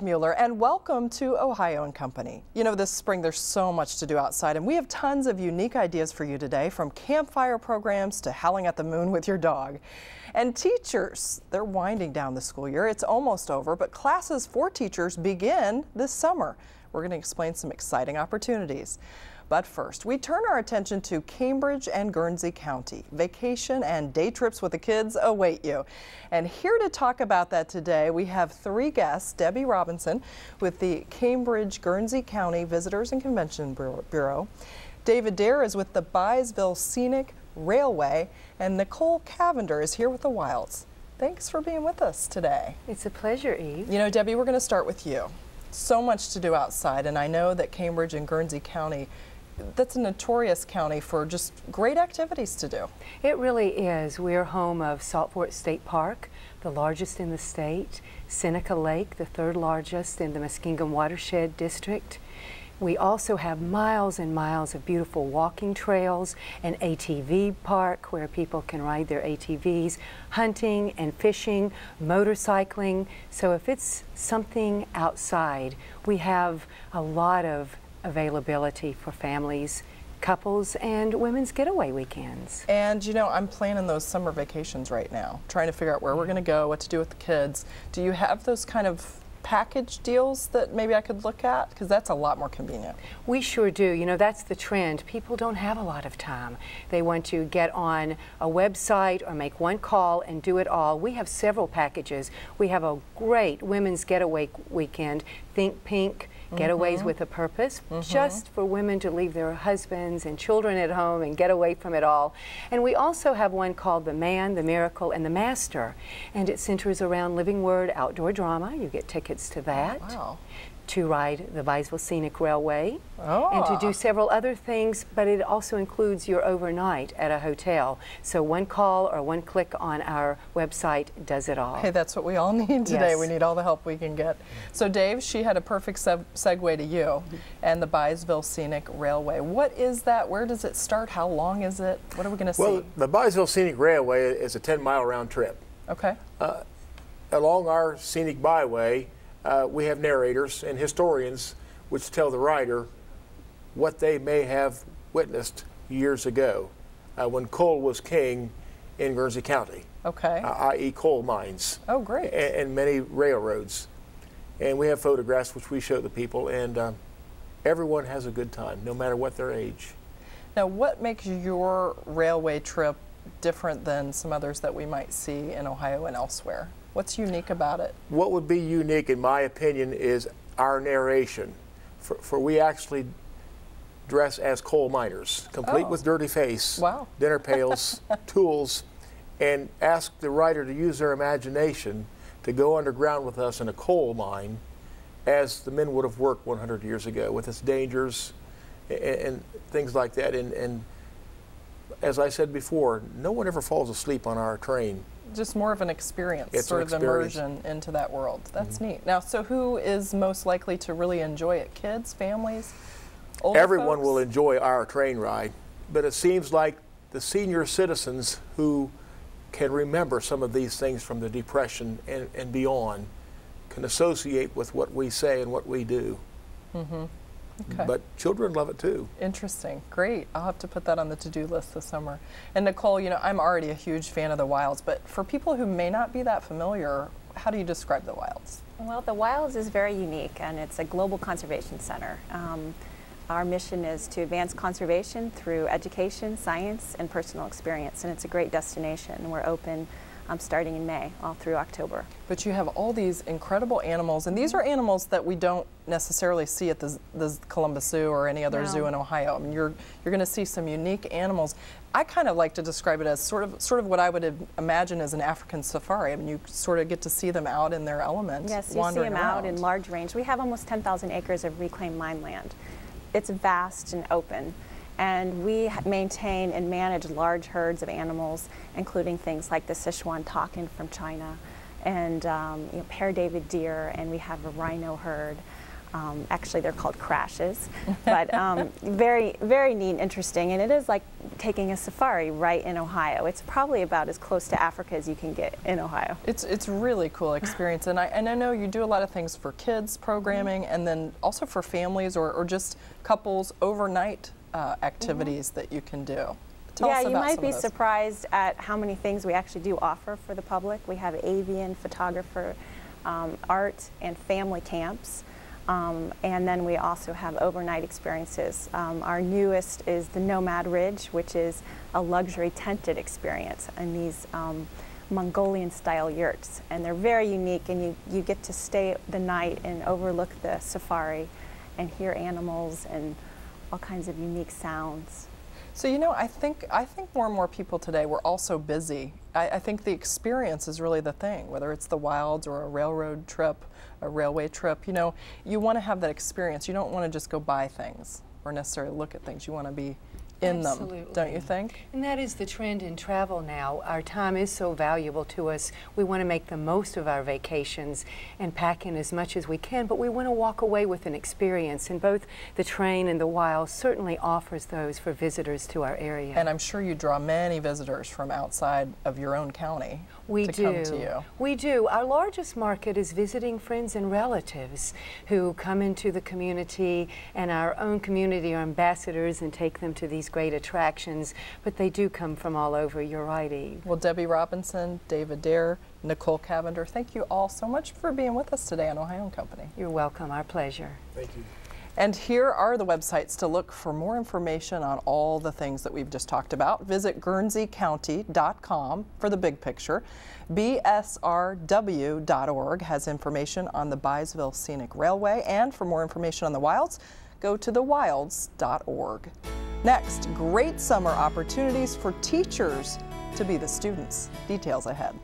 Mueller, and welcome to Ohio and Company. You know, this spring there's so much to do outside, and we have tons of unique ideas for you today, from campfire programs to howling at the moon with your dog. And teachers, they're winding down the school year. It's almost over, but classes for teachers begin this summer. We're going to explain some exciting opportunities. But first, we turn our attention to Cambridge and Guernsey County. Vacation and day trips with the kids await you. And here to talk about that today, we have three guests. Debbie Robinson with the Cambridge Guernsey County Visitors and Convention Bureau. David Dare is with the Byesville Scenic Railway. And Nicole Cavender is here with the Wilds. Thanks for being with us today. It's a pleasure, Eve. You know, Debbie, we're going to start with you. So much to do outside, and I know that Cambridge and Guernsey County, that's a notorious county for just great activities to do. It really is. We're home of Salt Fork State Park, the largest in the state, Seneca Lake, the third largest in the Muskingum Watershed District. We also have miles and miles of beautiful walking trails, an ATV park where people can ride their ATVs, hunting and fishing, motorcycling. So if it's something outside, we have a lot of availability for families, couples, and women's getaway weekends. And you know, I'm planning those summer vacations right now, trying to figure out where we're going to go, what to do with the kids. Do you have those kind of package deals that maybe I could look at? Because that's a lot more convenient. We sure do. You know, that's the trend. People don't have a lot of time. They want to get on a website or make one call and do it all. We have several packages. We have a great women's getaway weekend, Think Pink, Getaways with a Purpose, just for women to leave their husbands and children at home and get away from it all. And we also have one called The Man, The Miracle, and The Master. And it centers around Living Word outdoor drama. You get tickets to that. Wow. To ride the Byesville Scenic Railway and to do several other things, but it also includes your overnight at a hotel. So one call or one click on our website does it all. Hey, that's what we all need today. Yes. We need all the help we can get. So Dave, she had a perfect segue to you and the Byesville Scenic Railway. What is that? Where does it start? How long is it? What are we going to see? Well, the Byesville Scenic Railway is a 10-mile round trip. Okay. Along our scenic byway, we have narrators and historians which tell the rider what they may have witnessed years ago when coal was king in Guernsey County. Okay. I.e. coal mines. Oh, great. And many railroads. And we have photographs which we show the people, and everyone has a good time, no matter what their age. Now, what makes your railway trip different than some others that we might see in Ohio and elsewhere? What's unique about it? What would be unique, in my opinion, is our narration. For we actually dress as coal miners, complete with dirty face, dinner pails, tools, and ask the writer to use their imagination to go underground with us in a coal mine as the men would have worked 100 years ago, with its dangers and things like that. And as I said before, no one ever falls asleep on our train. Just more of an experience, it's sort of immersion into that world. That's neat. Now, so who is most likely to really enjoy it? Kids, families, older Everyone folks? will enjoy our train ride, but it seems like the senior citizens who can remember some of these things from the Depression and beyond can associate with what we say and what we do. Okay. But children love it too. Interesting. Great. I'll have to put that on the to-do list this summer. And Nicole, you know, I'm already a huge fan of the Wilds, but for people who may not be that familiar, how do you describe the Wilds? Well, the Wilds is very unique, and it's a global conservation center. Our mission is to advance conservation through education, science, and personal experience, and it's a great destination. We're open starting in May, all through October. But you have all these incredible animals, and these are animals that we don't necessarily see at the Columbus Zoo or any other zoo in Ohio. I mean, you're going to see some unique animals. I kind of like to describe it as sort of what I would imagine as an African safari. I mean, you sort of get to see them out in their element. Yes, you see them out in large range. We have almost 10,000 acres of reclaimed mine land. It's vast and open. And we maintain and manage large herds of animals, including things like the Sichuan takin from China, and you know, Pear David deer, and we have a rhino herd. Actually, they're called crashes, but very, very neat and interesting. And it is like taking a safari right in Ohio. It's probably about as close to Africa as you can get in Ohio. It's really cool experience, and I know you do a lot of things for kids programming, and then also for families or just couples overnight activities that you can do. Tell us yeah, about you might some be of those. surprised at how many things we actually do offer for the public. We have avian, photographer, art, and family camps. And then we also have overnight experiences. Our newest is the Nomad Ridge, which is a luxury tented experience in these Mongolian-style yurts. And they're very unique, and you get to stay the night and overlook the safari and hear animals and all kinds of unique sounds. So, you know, I think more and more people today, we're all so busy. I think the experience is really the thing, whether it's the wilds or a railroad trip, a railway trip. You know, you want to have that experience. You don't want to just go buy things or necessarily look at things. You want to be in Absolutely. them, don't you think? And that is the trend in travel now. Our time is so valuable to us. We want to make the most of our vacations and pack in as much as we can, but we want to walk away with an experience, and both the train and the wild certainly offers those for visitors to our area. And I'm sure you draw many visitors from outside of your own county We to do. come to you. We do. Our largest market is visiting friends and relatives who come into the community, and our own community are ambassadors and take them to these great attractions, but they do come from all over. You're right, Eve. Well, Debbie Robinson, David Dare, Nicole Cavender, thank you all so much for being with us today on Ohio & Company. You're welcome. Our pleasure. Thank you. And here are the websites to look for more information on all the things that we've just talked about. Visit guernseycounty.com for the big picture. BSRW.org has information on the Byesville Scenic Railway, and for more information on the wilds, go to thewilds.org. Next, great summer opportunities for teachers to be the students. Details ahead.